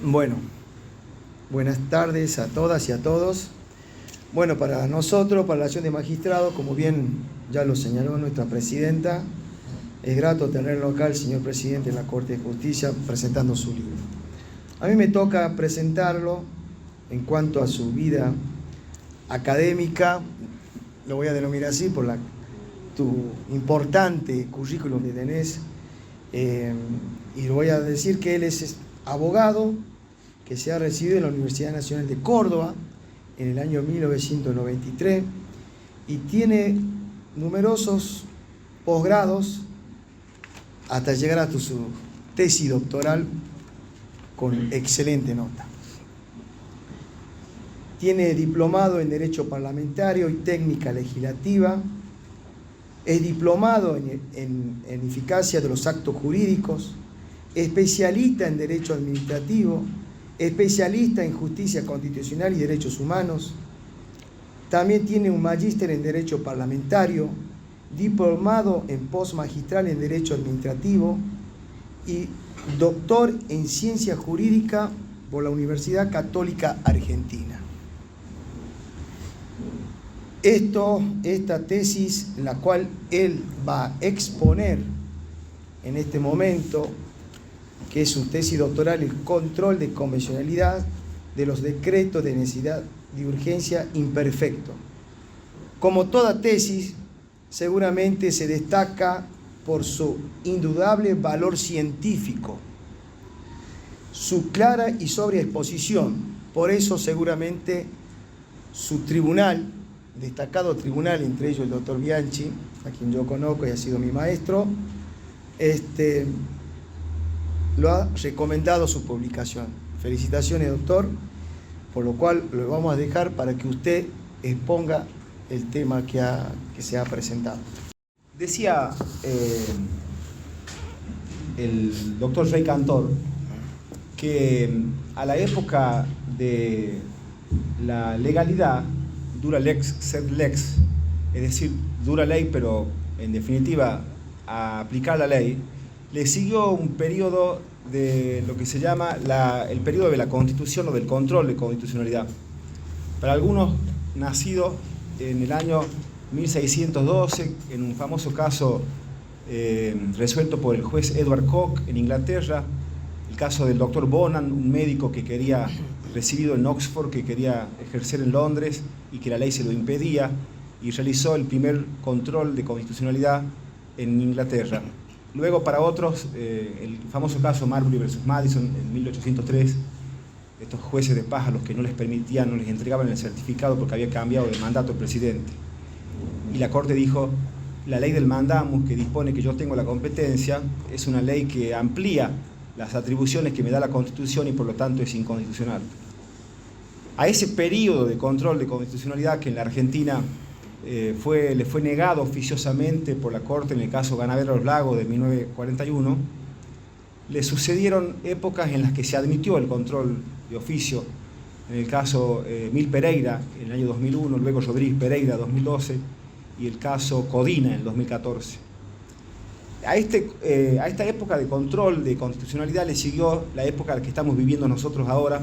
Bueno, buenas tardes a todas y a todos. Bueno, para nosotros, para la acción de magistrado, como bien ya lo señaló nuestra presidenta, es grato tenerlo acá el señor presidente de la Corte de Justicia presentando su libro. A mí me toca presentarlo en cuanto a su vida académica, lo voy a denominar así por tu importante currículum que tenés, y lo voy a decir que él es abogado que se ha recibido en la Universidad Nacional de Córdoba en el año 1993 y tiene numerosos posgrados hasta llegar a su tesis doctoral con excelente nota. Tiene diplomado en Derecho Parlamentario y Técnica Legislativa, es diplomado en Eficacia de los Actos Jurídicos, especialista en Derecho Administrativo, especialista en Justicia Constitucional y Derechos Humanos. También tiene un magíster en Derecho Parlamentario, diplomado en postmagistral en Derecho Administrativo y doctor en Ciencia Jurídica por la Universidad Católica Argentina. Esta tesis, la cual él va a exponer en este momento, que es su tesis doctoral, el control de convencionalidad de los decretos de necesidad de urgencia imperfecto. Como toda tesis, seguramente se destaca por su indudable valor científico, su clara y sobria exposición. Por eso seguramente su tribunal, destacado tribunal, entre ellos el doctor Bianchi, a quien yo conozco y ha sido mi maestro, lo ha recomendado su publicación. Felicitaciones, doctor, por lo cual lo vamos a dejar para que usted exponga el tema que se ha presentado. Decía el doctor Rey Cantor que a la época de la legalidad, dura lex sed lex, es decir, dura ley, pero en definitiva a aplicar la ley, le siguió un periodo de lo que se llama el periodo de la Constitución o del control de constitucionalidad. Para algunos nacidos en el año 1612, en un famoso caso resuelto por el juez Edward Coke en Inglaterra, el caso del doctor Bonan, un médico que quería, recibido en Oxford, que quería ejercer en Londres y que la ley se lo impedía, y realizó el primer control de constitucionalidad en Inglaterra. Luego, para otros, el famoso caso Marbury versus Madison en 1803, estos jueces de paz a los que no les permitían, no les entregaban el certificado porque había cambiado de mandato el presidente. Y la Corte dijo, la ley del mandamus, que dispone que yo tengo la competencia, es una ley que amplía las atribuciones que me da la Constitución y por lo tanto es inconstitucional. A ese periodo de control de constitucionalidad que en la Argentina le fue negado oficiosamente por la Corte en el caso Ganadero de los Lagos de 1941, le sucedieron épocas en las que se admitió el control de oficio, en el caso Mil Pereira en el año 2001, luego Rodríguez Pereira 2012 y el caso Codina en el 2014. A esta época de control de constitucionalidad le siguió la época en la que estamos viviendo nosotros ahora,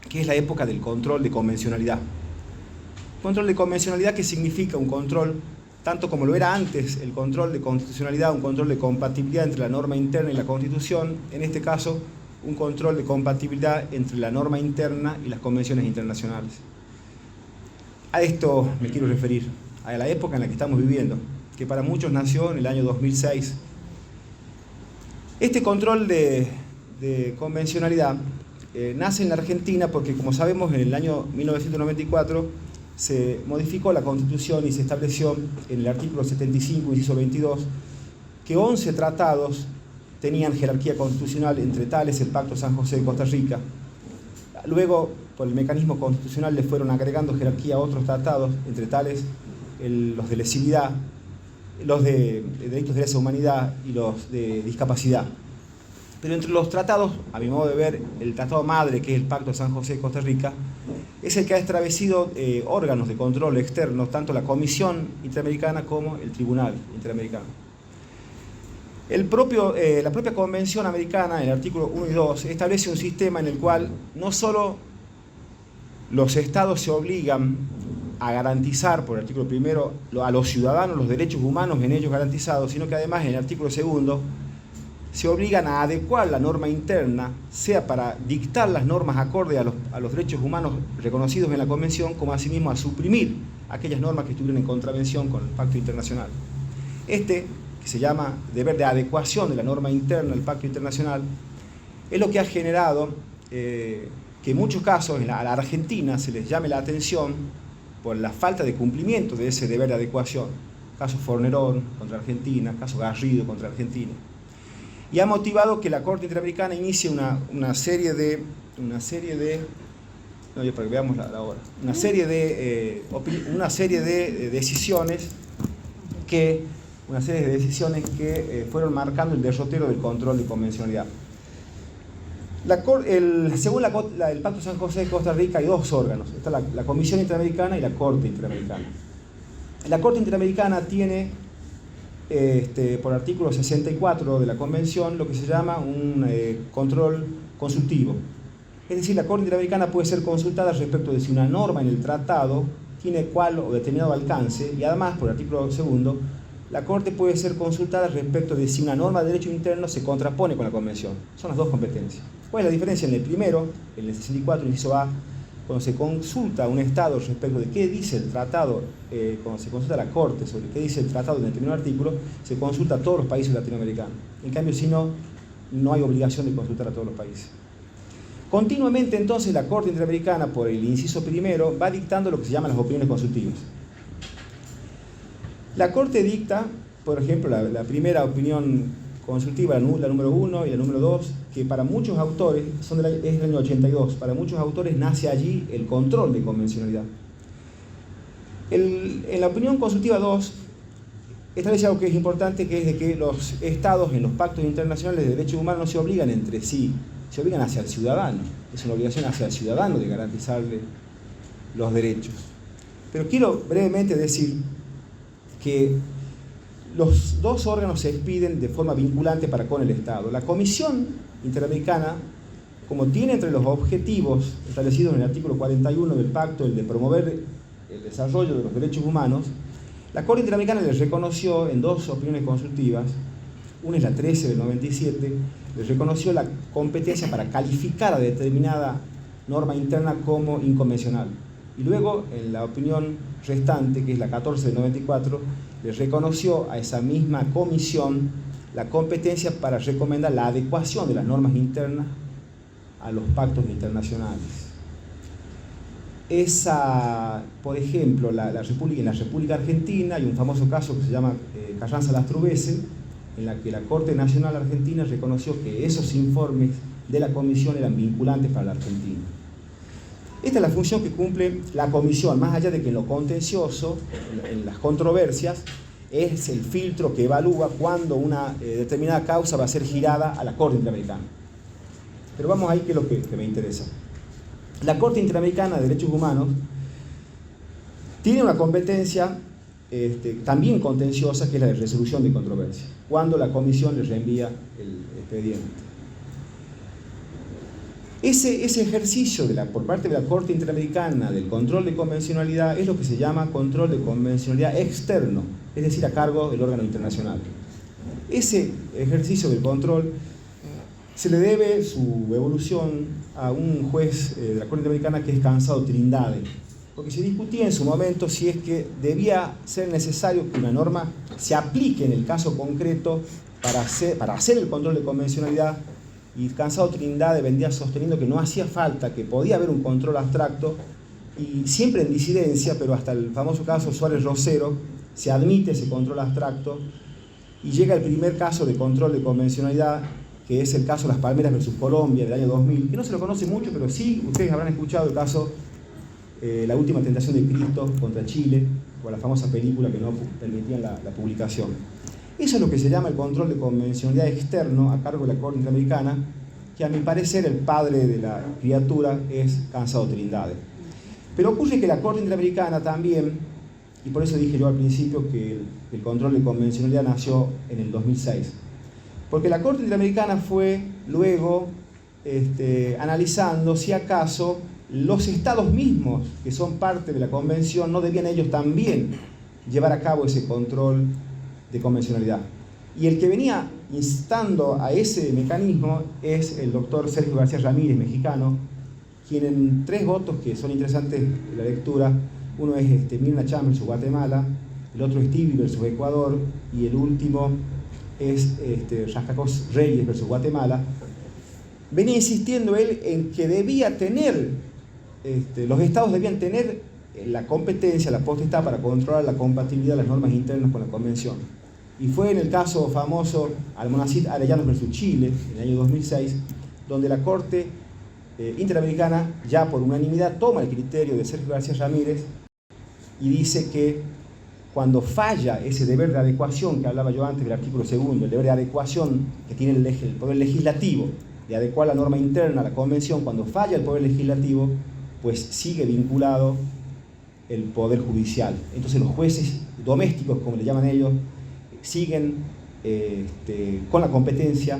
que es la época del control de convencionalidad. Control de convencionalidad que significa un control, tanto como lo era antes el control de constitucionalidad, un control de compatibilidad entre la norma interna y la Constitución, en este caso un control de compatibilidad entre la norma interna y las convenciones internacionales. A esto me quiero referir, a la época en la que estamos viviendo, que para muchos nació en el año 2006. Este control de convencionalidad nace en la Argentina porque, como sabemos, en el año 1994 se modificó la Constitución y se estableció en el artículo 75, inciso 22, que 11 tratados tenían jerarquía constitucional, entre tales el Pacto San José de Costa Rica. Luego, por el mecanismo constitucional, le fueron agregando jerarquía a otros tratados, entre tales los de lesividad, los de delitos de lesa humanidad y los de discapacidad. Pero entre los tratados, a mi modo de ver, el tratado madre, que es el Pacto de San José de Costa Rica, es el que ha establecido órganos de control externos, tanto la Comisión Interamericana como el Tribunal Interamericano. La propia Convención Americana, en el artículo 1 y 2, establece un sistema en el cual no solo los estados se obligan a garantizar, por el artículo 1, a los ciudadanos los derechos humanos en ellos garantizados, sino que además en el artículo 2 se obligan a adecuar la norma interna, sea para dictar las normas acorde a los derechos humanos reconocidos en la Convención, como asimismo a suprimir aquellas normas que estuvieran en contravención con el Pacto Internacional. Que se llama deber de adecuación de la norma interna al Pacto Internacional, es lo que ha generado que en muchos casos a la Argentina se les llame la atención por la falta de cumplimiento de ese deber de adecuación. Caso Fornerón contra Argentina, caso Garrido contra Argentina. Y ha motivado que la Corte Interamericana inicie una serie de decisiones que fueron marcando el derrotero del control de convencionalidad. Según el Pacto San José de Costa Rica hay dos órganos, está la Comisión Interamericana y la Corte Interamericana. La Corte Interamericana tiene, por artículo 64 de la Convención, lo que se llama un control consultivo. Es decir, la Corte Interamericana puede ser consultada respecto de si una norma en el tratado tiene cual o determinado alcance, y además, por el artículo 2, la Corte puede ser consultada respecto de si una norma de derecho interno se contrapone con la Convención. Son las dos competencias. ¿Cuál es la diferencia? En el primero, en el 64, inciso A, cuando se consulta a un Estado respecto de qué dice el tratado, cuando se consulta a la Corte sobre qué dice el tratado en el primer artículo, se consulta a todos los países latinoamericanos. En cambio, si no, no hay obligación de consultar a todos los países. Continuamente, entonces, la Corte Interamericana, por el inciso primero, va dictando lo que se llaman las opiniones consultivas. La Corte dicta, por ejemplo, la primera opinión consultiva, la número 1 y la número 2, que para muchos autores, es del año 82, para muchos autores nace allí el control de convencionalidad. En la opinión consultiva 2, establece algo que es importante, que es de que los estados en los pactos internacionales de derechos humanos no se obligan entre sí, se obligan hacia el ciudadano. Es una obligación hacia el ciudadano de garantizarle los derechos. Pero quiero brevemente decir que los dos órganos se expiden de forma vinculante para con el Estado. La Comisión Interamericana, como tiene entre los objetivos establecidos en el artículo 41 del pacto el de promover el desarrollo de los derechos humanos, la Corte Interamericana les reconoció en dos opiniones consultivas, una es la 13 del 97, les reconoció la competencia para calificar a determinada norma interna como inconvencional. Y luego, en la opinión restante, que es la 14 del 94, les reconoció a esa misma comisión la competencia para recomendar la adecuación de las normas internas a los pactos internacionales. Por ejemplo, en la República Argentina hay un famoso caso que se llama Carranza-Lastrubese, en la que la Corte Nacional Argentina reconoció que esos informes de la comisión eran vinculantes para la Argentina. Esta es la función que cumple la comisión, más allá de que en lo contencioso, en las controversias, es el filtro que evalúa cuándo una determinada causa va a ser girada a la Corte Interamericana. Pero vamos ahí, que es lo que me interesa. La Corte Interamericana de Derechos Humanos tiene una competencia también contenciosa, que es la de resolución de controversia, cuando la comisión le reenvía el expediente. Ese ejercicio por parte de la Corte Interamericana del control de convencionalidad es lo que se llama control de convencionalidad externo, es decir, a cargo del órgano internacional. Ese ejercicio del control se le debe su evolución a un juez de la Corte Interamericana que es Cansado Trindade, porque se discutía en su momento si es que debía ser necesario que una norma se aplique en el caso concreto para hacer el control de convencionalidad. Y Cansado Trindade vendía sosteniendo que no hacía falta, que podía haber un control abstracto, y siempre en disidencia, pero hasta el famoso caso Suárez-Rosero se admite ese control abstracto, y llega el primer caso de control de convencionalidad, que es el caso Las Palmeras versus Colombia del año 2000, que no se lo conoce mucho, pero sí ustedes habrán escuchado el caso La Última Tentación de Cristo contra Chile, o la famosa película que no permitían la publicación. Eso es lo que se llama el control de convencionalidad externo a cargo de la Corte Interamericana, que a mi parecer el padre de la criatura es Cansado Trindade. Pero ocurre que la Corte Interamericana también, y por eso dije yo al principio que el control de convencionalidad nació en el 2006, Porque la Corte Interamericana fue luego analizando si acaso los estados mismos que son parte de la convención no debían ellos también llevar a cabo ese control de convencionalidad. Y el que venía instando a ese mecanismo es el doctor Sergio García Ramírez, mexicano, quien en 3 votos que son interesantes de la lectura, uno es Mirna Chan versus Guatemala, el otro es Tibi versus Ecuador, y el último es Rascacos Reyes versus Guatemala. Venía insistiendo él en que debía tener, los estados debían tener la competencia, la potestad para controlar la compatibilidad de las normas internas con la convención. Y fue en el caso famoso Almonacid Arellano versus Chile, en el año 2006, donde la Corte Interamericana, ya por unanimidad, toma el criterio de Sergio García Ramírez y dice que cuando falla ese deber de adecuación que hablaba yo antes del artículo 2, el deber de adecuación que tiene el Poder Legislativo, de adecuar la norma interna a la Convención, cuando falla el Poder Legislativo, pues sigue vinculado el Poder Judicial. Entonces los jueces domésticos, como le llaman ellos, siguen con la competencia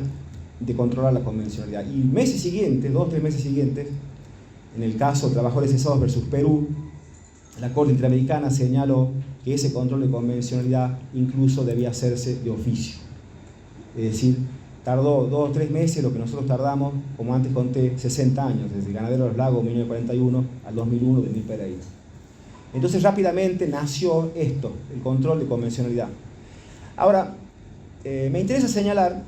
de controlar la convencionalidad. Y meses siguientes, 2 o 3 meses siguientes, en el caso de Trabajadores Cesados versus Perú, la Corte Interamericana señaló que ese control de convencionalidad incluso debía hacerse de oficio. Es decir, tardó 2 o 3 meses lo que nosotros tardamos, como antes conté, 60 años, desde el Ganadero de los Lagos, 1941, al 2001 de Emil Pereira. Entonces rápidamente nació esto, el control de convencionalidad. Ahora, me interesa señalar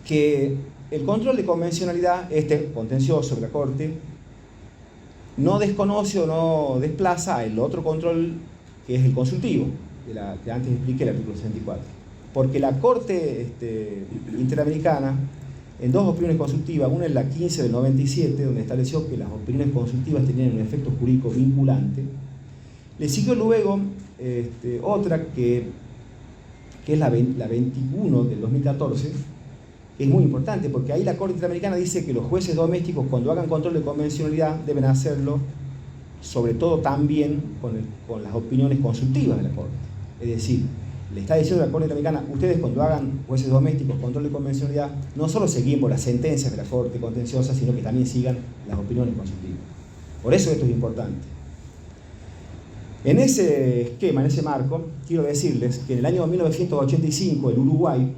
que el control de convencionalidad, contencioso de la Corte, no desconoce o no desplaza el otro control que es el consultivo, que antes expliqué, el artículo 64. Porque la Corte Interamericana, en 2 opiniones consultivas, una es la 15 del 97, donde estableció que las opiniones consultivas tenían un efecto jurídico vinculante, le siguió luego otra que es la 21 del 2014, que es muy importante, porque ahí la Corte Interamericana dice que los jueces domésticos, cuando hagan control de convencionalidad, deben hacerlo, sobre todo también con las opiniones consultivas de la Corte. Es decir, le está diciendo a la Corte Interamericana, ustedes cuando hagan, jueces domésticos, control de convencionalidad, no solo seguimos por las sentencias de la Corte contenciosa, sino que también sigan las opiniones consultivas. Por eso esto es importante. En ese esquema, en ese marco, quiero decirles que en el año 1985 el Uruguay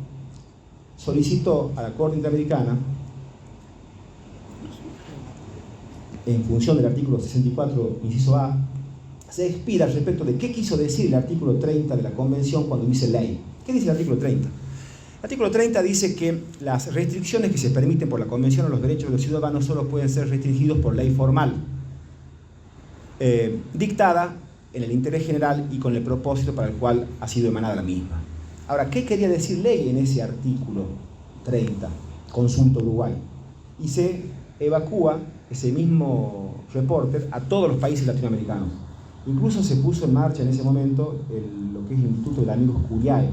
solicitó a la Corte Interamericana, en función del artículo 64, inciso A, se expira respecto de qué quiso decir el artículo 30 de la Convención cuando dice ley. ¿Qué dice el artículo 30? El artículo 30 dice que las restricciones que se permiten por la Convención a los derechos de los ciudadanos solo pueden ser restringidos por ley formal, dictada en el interés general y con el propósito para el cual ha sido emanada la misma. Ahora, ¿qué quería decir ley en ese artículo 30? Consulta Uruguay. Y se evacúa ese mismo reporter a todos los países latinoamericanos. Incluso se puso en marcha en ese momento lo que es el Instituto de Amigos Curiae.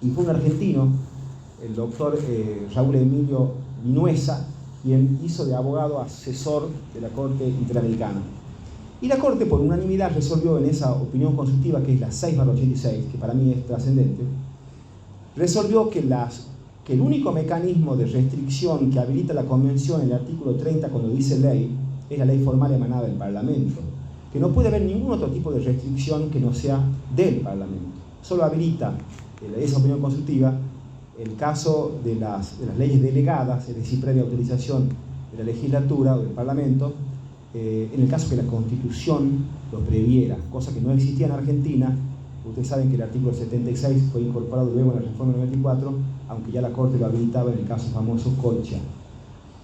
Y fue un argentino, el doctor Raúl Emilio Vinuesa, quien hizo de abogado asesor de la Corte Interamericana. Y la Corte, por unanimidad, resolvió en esa opinión consultiva, que es la 6/86, que para mí es trascendente, resolvió que el único mecanismo de restricción que habilita la Convención en el artículo 30 cuando dice ley, es la ley formal emanada del Parlamento, que no puede haber ningún otro tipo de restricción que no sea del Parlamento. Solo habilita esa opinión consultiva el caso de las leyes delegadas, es decir, previa autorización de la legislatura o del Parlamento, en el caso que la Constitución lo previera, cosa que no existía en Argentina. Ustedes saben que el artículo 76 fue incorporado luego en la reforma 94, aunque ya la Corte lo habilitaba en el caso famoso Colcha.